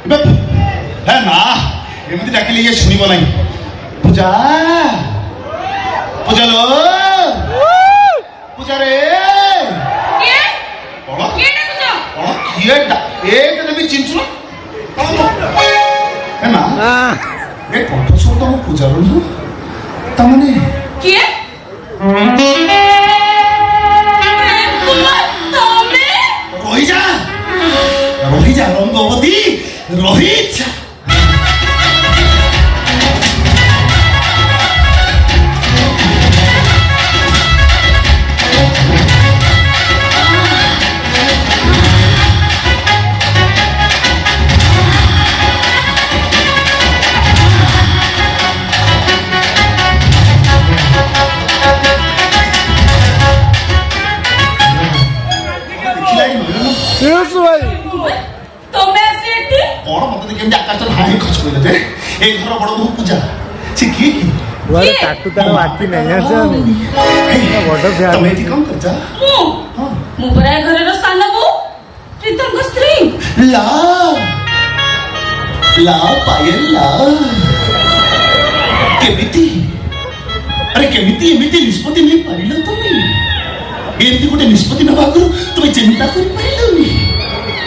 है ना एमती डाकिले ये शुणव ना पूजा पूजा लो पूजा रे किए एक भी चिंचु है ना ए कंठ स्वर तो पूजा रो ना तमने किए रोहिजा रंगवती रोहित पूजा से किए की वाले टाटू तार बाकी नहीं है बड़ फ्यान तमे एठी काम करजा मु पराय घर रो साना बो प्रीतम को स्त्री ला ला पायल ला केमिति अरे केमिति एमिति निष्पत्ति नहीं पारिलो तमे एमिति गोटे निष्पत्ति नबा करू तमे चिंता करि पारिलोनी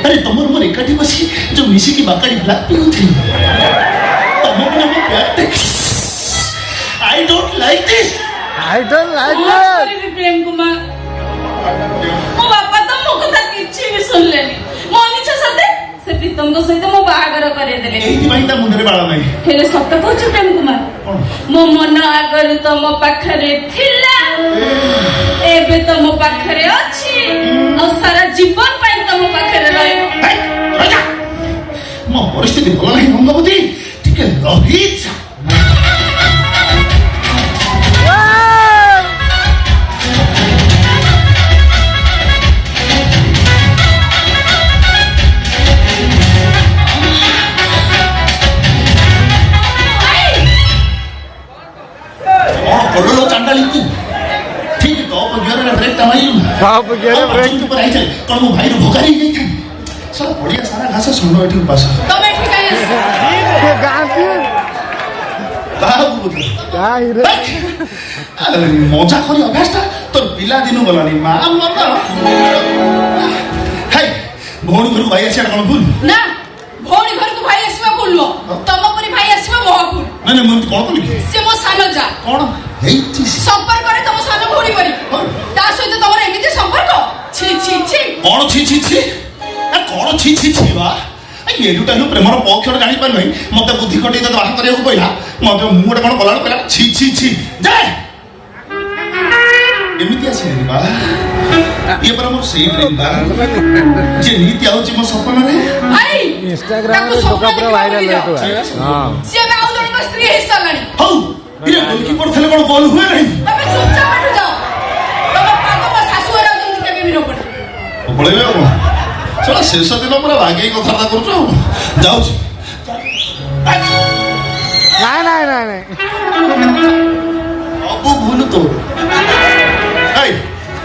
अरे तमर मोर एकाठी बसी जो मिसी की बाकाडी ब्लैक पिउथि I don't like this. I don't like this. that. Prem Kumar मो बापा तो मो कथा किछि भी सुनलेनी मो निछ सते से प्रीतम को सहित मो बाहागर करे देले एही भाई ता मुंडरे बाळा नाही हेले सत्य कहछ प्रेम कुमार मो मन आगर तो मो पाखरे थिला एबे तो मो पाखरे अछि और सारा जीवन पाई तो मो पाखरे रहइबो राजा मो परिस्थिति भल नाही रंगवती ठीक रोहित बाप गेरे ब्रेक पर आई चल कोन मो भाई रो भोगारी नहीं था सब बढ़िया सारा घास सुनो एठी पास तमे ठीक है के गांधी बाबू का हिरे मजा करी अभ्यासटा तोर पिला दिनु गलानी मा मत हाय भौणी घर भाई आसी कोन भूल ना भौणी घर को भाई आसीबा बोललो तम परी भाई आसीबा मोहपुर माने मन कोन कोन से मो सानो जा कोन हेइची संपर्क करे तम सानो भौणी परी ता सहित तमर एमिति संपर्क छी छी छी कोन छी छी छी आ कोन छी छी छी बा एडुटा नु प्रेमर पक्षर जानि पार नै मते बुद्धि खटै त बाहा करिया पहिला मते मुडे कोन कलाड पहिला छी छी छी जाय एमिति आसी बा ये पर मोर सेही ड्रीम बा जे नीति आउची मो सपन रे भाई इंस्टाग्राम रे सोका पूरा वायरल हेतो हां से बाउ जण को स्त्री हे सलानी हौ इरे गोलकीपर थले कोन बॉल हुए नहीं तमे चुपचाप बैठ जाओ तम पातो मो सासु रे जण केबे भी न पड़े पळेबे हो चला शेष दिन पूरा भागे कथा करूछ जाउछ नहीं नहीं नहीं अबु भूल तो ए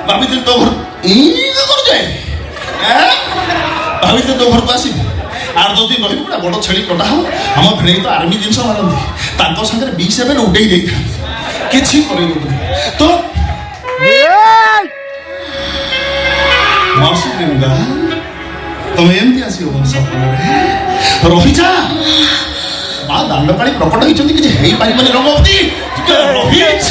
भाभी तो घर ई कर जाए भाभी तो घर पासी आर दो दिन रही बड़ा बड़ छेली कटा हो हम भेड़े तो आर्मी जिनस मारंती तांको संगे B7 उडै देई था किछि करेबो तो मासी गंगा तुम एमती आसी हो सपन रोहिजा मां दांडकाली प्रकट होइछंती कि हे पाइबनी रंगवती रोहित